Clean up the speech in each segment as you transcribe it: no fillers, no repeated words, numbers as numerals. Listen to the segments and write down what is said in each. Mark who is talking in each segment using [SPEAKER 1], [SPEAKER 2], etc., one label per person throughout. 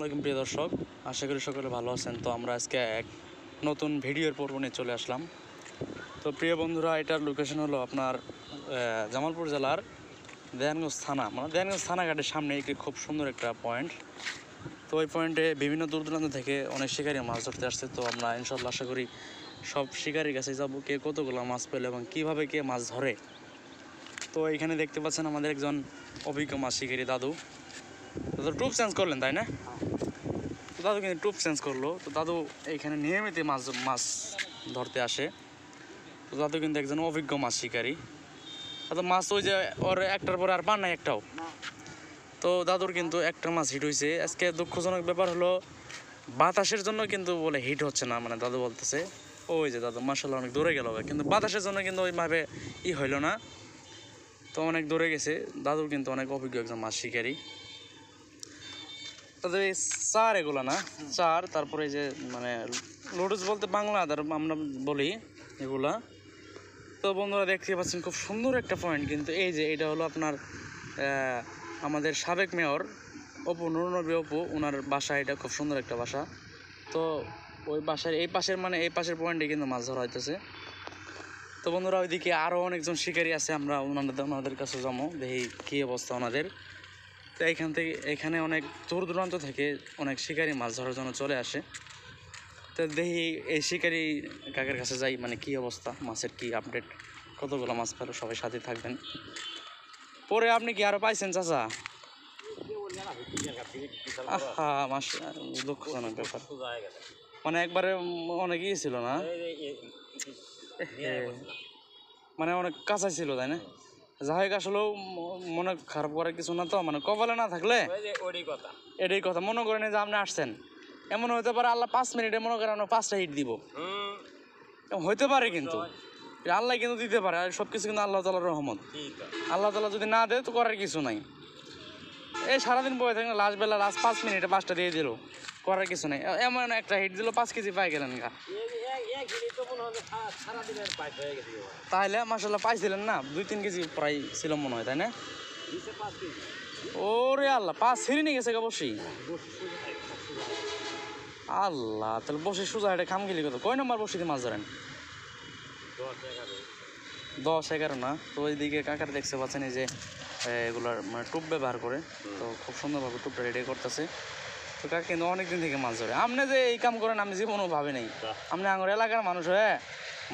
[SPEAKER 1] আসসালামু প্রিয় দর্শক, আশা করি সকলে ভালো আছেন। তো আমরা আজকে এক নতুন ভিডিওর পর্ব নিয়ে চলে আসলাম। তো প্রিয় বন্ধুরা, এটার লোকেশন হলো আপনার জামালপুর জেলার দেয়ানগঞ্জ থানা, মানে দেয়ানগঞ্জ থানাঘাটের সামনে একটি খুব সুন্দর একটা পয়েন্ট। তো ওই পয়েন্টে বিভিন্ন দূর দূরান্ত থেকে অনেক শিকারী মাছ ধরতে আসছে। তো আমরা ইনশাল্লাহ আশা করি সব শিকারির কাছে যাবো, কে কতগুলো মাছ পেল এবং কীভাবে কে মাছ ধরে। তো এখানে দেখতে পাচ্ছেন আমাদের একজন অভিজ্ঞ মাছ শিকারী দাদু। তো টুপ চেঞ্জ করলেন তাই না? তো দাদু কিন্তু টুপ চেঞ্জ করলো। তো দাদু এইখানে নিয়মিত মাছ ধরতে আসে। তো দাদু কিন্তু একজন অভিজ্ঞ মাছ শিকারী। তো মাছ ওই যে ওর একটার পরে আর পান নাই একটাও। তো দাদুর কিন্তু একটা মাছ হিট হয়েছে। আজকে দুঃখজনক ব্যাপার হলো বাতাসের জন্য কিন্তু বলে হিট হচ্ছে না, মানে দাদু বলতেছে ওই যে দাদু মাশাআল্লাহ অনেক দূরে গেল, কিন্তু বাতাসের জন্য কিন্তু ওইভাবে হইলো না। তো অনেক দূরে গেছে। দাদুর কিন্তু অনেক অভিজ্ঞ একজন মাছ শিকারী। তাদের এই চার এগুলো না চার, তারপরে যে মানে লোটস বলতে বাংলা আমরা বলি এগুলা। তো বন্ধুরা দেখতে পাচ্ছেন খুব সুন্দর একটা পয়েন্ট, কিন্তু এই যে এটা হলো আপনার আমাদের সাবেক মেয়র অপু, নুরনবী অপু, ওনার বাসা। এটা খুব সুন্দর একটা বাসা। তো ওই বাসার এই পাশের পয়েন্টে কিন্তু মাছ ধরা হইতেছে। তো বন্ধুরা ওইদিকে আরও অনেকজন শিকারী আছে, আমরা ওনাদের কাছে যাবো, দেখি কী অবস্থা ওনাদের। তো এখানে অনেক দূর দূরান্ত থেকে অনেক শিকারী মাছ ধরার জন্য চলে আসে। তো দেখি এই শিকারী কাকের কাছে যাই, মানে কি অবস্থা, মাছের কি আপডেট, কতগুলো মাছ পেলো। সবাই সাথে থাকবেন। পরে আপনি কি আরো পাইছেন চাচা? আহা মাস, দুঃখজনক ব্যাপার, মানে একবারে অনেক ছিল না, মানে অনেক কাঁচাই ছিল তাই না? যাই হোক, আসলেও মনে খারাপ করার কিছু না। তো মানে কপালে না থাকলে এটাই কথা। মনে করেন যে আপনি আসছেন, এমন হইতে পারে আল্লাহ 5 মিনিটে মনে করেন 5টা হিট দিব, হইতে পারে, কিন্তু আল্লাহ কিন্তু দিতে পারে। আর সব কিছু কিন্তু আল্লাহ তাআলার রহমত। আল্লাহ তাআলা যদি না দেয় তো করার কিছু নাই। এই সারাদিন বয়ে থাকেন, লাস্ট 5 মিনিটে 5টা দিয়ে দিল, করার কিছু নাই। এমন একটা হিট দিল 5 কেজি পাই গেলেন গা। তাহলে মাশাআল্লাহ পাইছিলেন না, 2-3 কেজি প্রায় ছিল মনে হয়, তাই না? ওরে আল্লাহ, 5 ছিঁড়ে নিয়ে গেছে গা বসি। আল্লাহ, তাহলে বসে সোজা এটা খাম গেলি কত? কয় নম্বর বসিতে মাছ ধরেন? 10-11 না? তো ওইদিকে কাকার দেখতে পাচ্ছেন এই যে এগুলার মানে টুপ ব্যবহার করে, তো খুব সুন্দরভাবে টুপটা রেডি করতেছে। তো কাকা কিন্তু অনেকদিন থেকে মাছ ধরে। আপনি যে এই কাম করেন আমি জীবনও ভাবে নেই। আপনি আমার এলাকার মানুষ হয়ে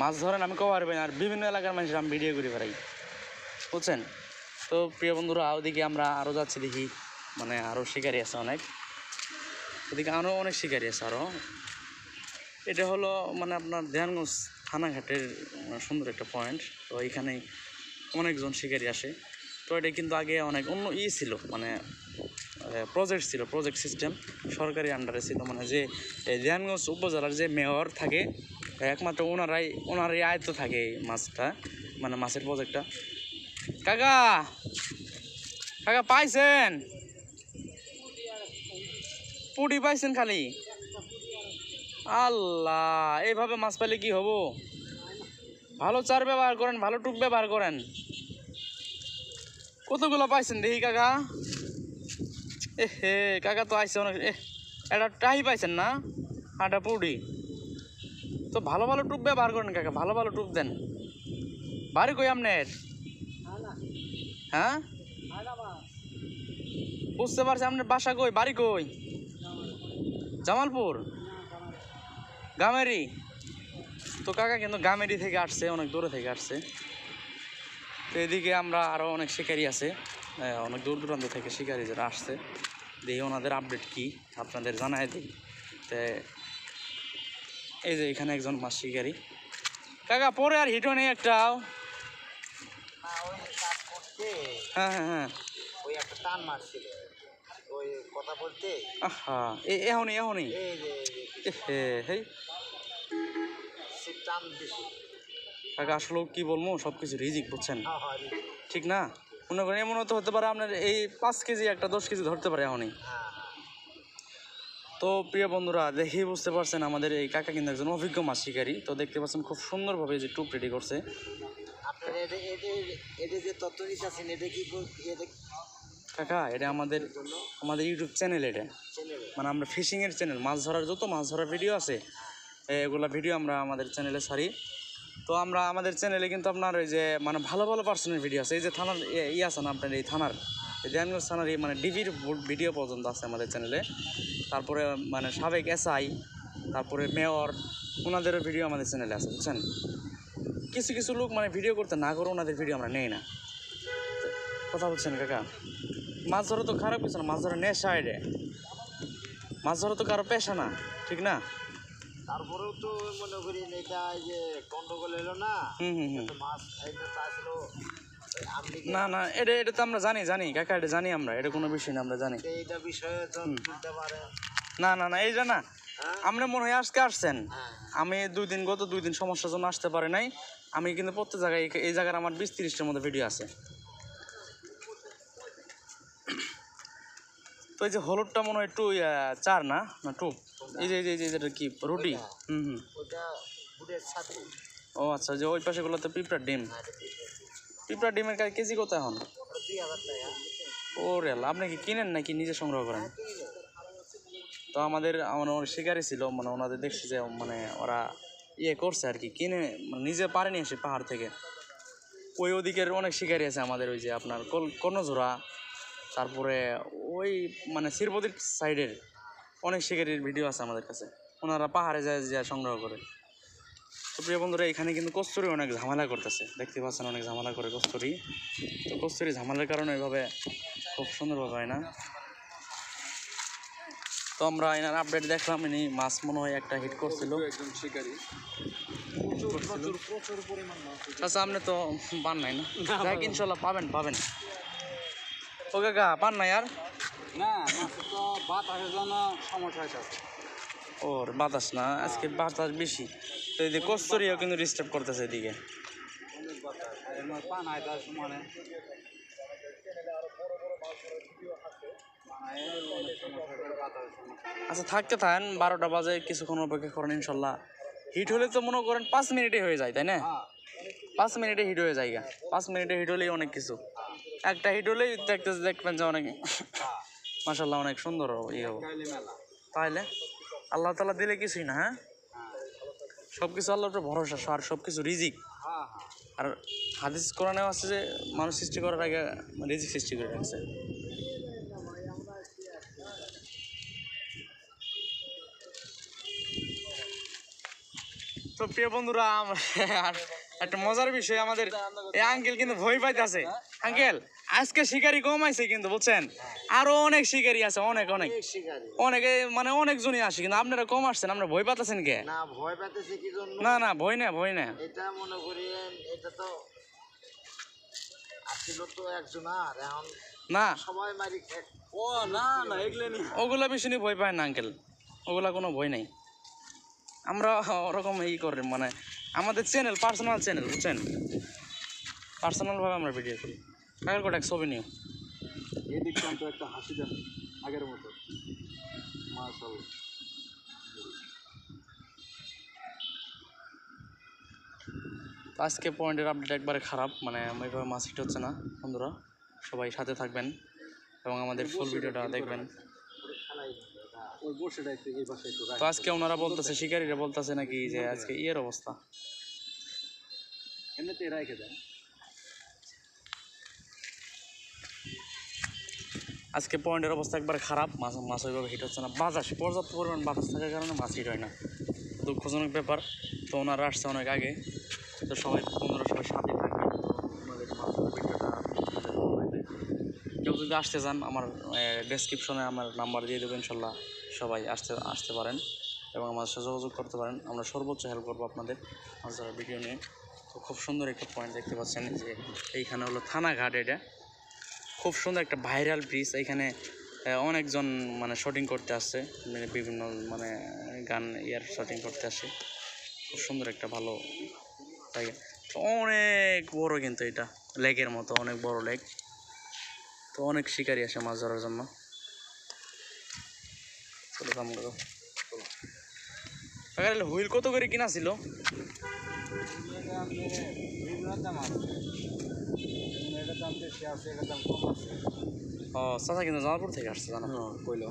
[SPEAKER 1] মাছ ধরেন, আমি কবার পারবেন। আর বিভিন্ন এলাকার মানুষ আমি ভিডিও করে বেড়াই, বুঝছেন? তো প্রিয় বন্ধুরা, ওদিকে আমরা আরও যাচ্ছি, দেখি মানে আরও শিকারি আছে অনেক, ওদিকে আরও অনেক শিকারি আছে আরও। এটা হলো মানে আপনার দেয়ানগঞ্জ থানাঘাটের সুন্দর একটা পয়েন্ট। তো এইখানে অনেকজন শিকারি আসে। তো এটা কিন্তু আগে অনেক অন্য ছিল, মানে প্রজেক্ট সিস্টেম সরকারি আন্ডারে ছিল। মানে যে দেয়ানগঞ্জ উপজেলার যে মেয়র থাকে, একমাত্র ওনারাই আয়ত্ত থাকে এই মাছটা, মানে মাছের প্রজেক্টটা। কাকা কাকা পাইছেন? পুটি পাইছেন খালি? আল্লাহ, এইভাবে মাছ পাইলে কি হবো? ভালো চার ব্যবহার করেন, ভালো টুক ব্যবহার করেন। কতগুলো পাইছেন দেখি কাকা? হে কাকা তো আইসে অনেক। একটা টাহি পাইছেন না, একটা পুডি। তো ভালো ভালো টুপ ব্যবহার করেন কাকা, ভালো ভালো টুপ দেন। বাড়ি কই আপনার? হ্যাঁ, বুঝতে পারছি। আপনার বাসা কই, বাড়ি কই? জামালপুর, গামেরি। তো কাকা কিন্তু গামেরি থেকে আসছে, অনেক দূরে থেকে আসছে। তো এদিকে আমরা আরও অনেক শিকারি আছে, অনেক দূর দূরান্ত থেকে শিকারি যারা আসছে, দেখি ওনাদের আপডেট কি আপনাদের জানাই দিই। তো এই যে এখানে একজন মাছ শিকারি। কাকা পরে আর হিটও নেই একটাও? হ্যাঁ হ্যাঁ হ্যাঁ,
[SPEAKER 2] ওই একটা টান মারছিল ওই কথা বলতে।
[SPEAKER 1] আহা, এখনই হেই
[SPEAKER 2] টান দিছে
[SPEAKER 1] কাকা। আসলেও কি বলবো, সব কিছু রিজিক, বুঝছেন? ঠিক না? মনে করেন এমনও তো হতে পারে আপনার এই 5 কেজি একটা 10 কেজি ধরতে পারে এখনই। তো প্রিয় বন্ধুরা, দেখেই বুঝতে পারছেন আমাদের এই কাকা কিন্তু একজন অভিজ্ঞ মাছ শিকারী। তো দেখতে পাচ্ছেন খুব সুন্দরভাবে যে টুপ রেডি করছে।
[SPEAKER 2] আপনার এটা যে তথ্য দিচ্ছেন এটা কি
[SPEAKER 1] কাকা এটা আমাদের ইউটিউব চ্যানেল, এটা
[SPEAKER 2] চ্যানেলে
[SPEAKER 1] মানে আমরা ফিশিংয়ের চ্যানেল, মাছ ধরার যত মাছ ধরার ভিডিও আছে এগুলা ভিডিও আমরা আমাদের চ্যানেলে ছাড়ি। তো আমরা আমাদের চ্যানেলে কিন্তু আপনার ওই যে মানে ভালো ভালো পার্সোনাল ভিডিও আছে, এই যে থানার আছে না আপনার এই থানার, এই দেয়ানগঞ্জ থানার এই মানে ডিভির ভিডিও পর্যন্ত আছে আমাদের চ্যানেলে। তারপরে মানে সাবেক এসআই, তারপরে মেয়র, ওনাদেরও ভিডিও আমাদের চ্যানেলে আছে, বুঝছেন। কিছু কিছু লোক মানে ভিডিও করতে না করে ওনাদের ভিডিও আমরা নেই না, কথা বলছেন কাকা। মাছ ধরা তো খারাপ কিছু না, মাছ ধরা নেশা, এটা মাছ ধরা তো কারো পেশা না, ঠিক না?
[SPEAKER 2] তারপরেও তো মনে করি এটা এই যে গন্ডগোল এলো না, তো মাছ এইটা তো আসলে আপনি
[SPEAKER 1] না না, এটা তো আমরা জানি কাকা, এটা জানি আমরা, এটা কোনো বিষয় না, আমরা জানি।
[SPEAKER 2] এইটা বিষয়ে তুলতে পারেন।
[SPEAKER 1] না না না, এই যে না,
[SPEAKER 2] হ্যাঁ
[SPEAKER 1] আপনি মনে হয় আজকে আসছেন,
[SPEAKER 2] হ্যাঁ
[SPEAKER 1] আমি গত 2 দিন সমস্যার জন্য আসতে পারি নাই। আমি কিন্তু প্রত্যেক জায়গায় এই জায়গার আমার 20-30টার মধ্যে ভিডিও আছে। তো এই যে হলুদটা মনে হয় 4 না 2, এই যে যেটা কি রুটি,
[SPEAKER 2] ওটা বুটের সাথে।
[SPEAKER 1] ও আচ্ছা, যে ওই পাশেগুলোতে পিঁপড়ার ডিম, পিঁপড়ার ডিমের কেজি কত এখন?
[SPEAKER 2] 2000 টাকা।
[SPEAKER 1] ও রেল, আপনি কি কিনেন নাকি নিজে সংগ্রহ করেন? তো আমার অনেক শিকারি ছিল, মানে ওনাদের দেখছি যে মানে ওরা করছে আর কি, কিনে মানে নিজে পারেনি এসে পাহাড় থেকে। ওই ওদিকের অনেক শিকারি আছে আমাদের, ওই যে আপনার কর্ণঝোড়া, তারপরে ওই মানে শিরপতির সাইডের অনেক শিকারির ভিডিও আছে আমাদের কাছে, ওনারা পাহাড়ে যায় সংগ্রহ করে। তো প্রিয় বন্ধুরা, এখানে কিন্তু কস্তুরি অনেক ঝামেলা করতেছে, দেখতে পাচ্ছেন অনেক ঝামেলা করে কস্তুরি। তো কস্তুরি ঝামেলার কারণে এভাবে খুব সুন্দরভাবে হয় না। তো আমরা এনার আপডেট দেখলাম, ইনি মাছ মনে হয় একটা হিট করছিল,
[SPEAKER 2] একজন শিকারী প্রচুর পরিমাণ মাছ।
[SPEAKER 1] আচ্ছা, আপনি তো পান নাই না? যাক, ইনশাল্লাহ পাবেন। ও কাকা, পান নাই আর?
[SPEAKER 2] না, মাছের তো বাতাসের জন্য সমস্যা হয়েছে।
[SPEAKER 1] ওর বাতাস না, আজকে বাতাস বেশি, তো এই যে কস্তুরিও কিন্তু ডিস্টার্ব করতেছে এদিকে।
[SPEAKER 2] অনেক বাতাস, এর মধ্যে পান হয় তার সমানে।
[SPEAKER 1] আচ্ছা, থাকতে থাকেন, 12টা বাজে, কিছুক্ষণ অপেক্ষা করেন, ইনশাল্লাহ হিট হলে তো মনে করেন 5 মিনিটে হয়ে যায়, তাই না? 5 মিনিটে হিট হয়ে যায়, 5 মিনিটে হিট হলেই অনেক কিছু। একটা হিট হলেই দেখবেন যে অনেক মাশাল্লাহ অনেক সুন্দর ইয়ে হবে। তাহলে আল্লাহ তাআলা দিলে কিছুই না, হ্যাঁ, সব কিছু আল্লাহর উপর ভরসা, আর সব কিছু রিজিক। আর হাদিস কোরআনেও আছে যে মানুষ সৃষ্টি করার আগে রিজিক সৃষ্টি করে রাখছে। তো প্রিয় বন্ধুরা, আর একটা মজার বিষয়, আমাদের এই আঙ্কেল কিন্তু ভয় পাইতেছে। আঙ্কেল, আজকে শিকারি কম আছে কিন্তু, বুঝছেন, আরো অনেক শিকারি আছে, অনেকে মানে অনেকজনই আসে, কিন্তু আপনারা কম আসছেন, আপনারা ভয় পাইতেছেন কে?
[SPEAKER 2] না, ভয় পেতেছে কি জন্য?
[SPEAKER 1] না, ভয় না।
[SPEAKER 2] এটা মনে করেন এটা তো আসলে তো একজন, আর এখন
[SPEAKER 1] না,
[SPEAKER 2] সবাই মারি। ও না এগুলো নি,
[SPEAKER 1] ওগুলা বিষয় নিয়ে ভয় পায় না আঙ্কেল, ওগুলা কোনো ভয় নাই। আমরা ওরকম করি, মানে আমাদের চ্যানেল পার্সোনাল চ্যানেল, বুঝছেন, পার্সোনালভাবে আমরা ভিডিও করি। কাকার কোটা ছবি নিও,
[SPEAKER 2] এই দিকটা তো একটা হাসি দেন আগের মতো। মাশাআল্লাহ।
[SPEAKER 1] তো আজকে পয়েন্টের আপডেট একবারে খারাপ, মানে ওইভাবে মাছ হিট হচ্ছে না। বন্ধুরা সবাই সাথে থাকবেন এবং আমাদের ফুল ভিডিওটা দেখবেন। তো আজকে ওনারা বলতেছে, শিকারীরা বলতেছে নাকি যে আজকে ইয়ের অবস্থা,
[SPEAKER 2] এমনিতে রেখে দেন।
[SPEAKER 1] আজকে পয়েন্টের অবস্থা একবারে খারাপ, মাছ ওইভাবে হিট হচ্ছে না। পর্যাপ্ত পরিমাণ বাতাস থাকার কারণে মাছ হিট হয় না, দুঃখজনক ব্যাপার। তো ওনারা আসছে অনেক আগে, তো সবাই বন্ধুরা সবাই সাথে থাকবেন। আমাদের মাছ ভিডিওটা কেউ যদি আসতে চান, আমার ডেসক্রিপশনে আমার নাম্বার দিয়ে দেবো, ইনশাল্লাহ সবাই আসতে পারেন এবং আমাদের সাথে যোগাযোগ করতে পারেন। আমরা সর্বোচ্চ হেল্প করবো আপনাদের মাছ ধরার ভিডিও নিয়ে। তো খুব সুন্দর একটা পয়েন্ট দেখতে পাচ্ছেন যে এইখানে হলো থানাঘাট, এটা খুব সুন্দর একটা ভাইরাল ব্রিজ। এখানে অনেকজন মানে শুটিং করতে আসছে, বিভিন্ন মানে গান শুটিং করতে আসে। খুব সুন্দর একটা ভালো জায়গা, অনেক বড় কিন্তু এটা লেকের মতো, অনেক বড় লেক। তো অনেক শিকারি আসে মাছ ধরার জন্য। চলো কাম করো। হুইল কত করে কিনা ছিল?
[SPEAKER 2] বিভিন্ন দাম আছে, এটার দাম বেশি আছে, এটার দাম কম আছে।
[SPEAKER 1] ও চাচা কিন্তু জামালপুর থেকে আসছে জানো
[SPEAKER 2] কইলো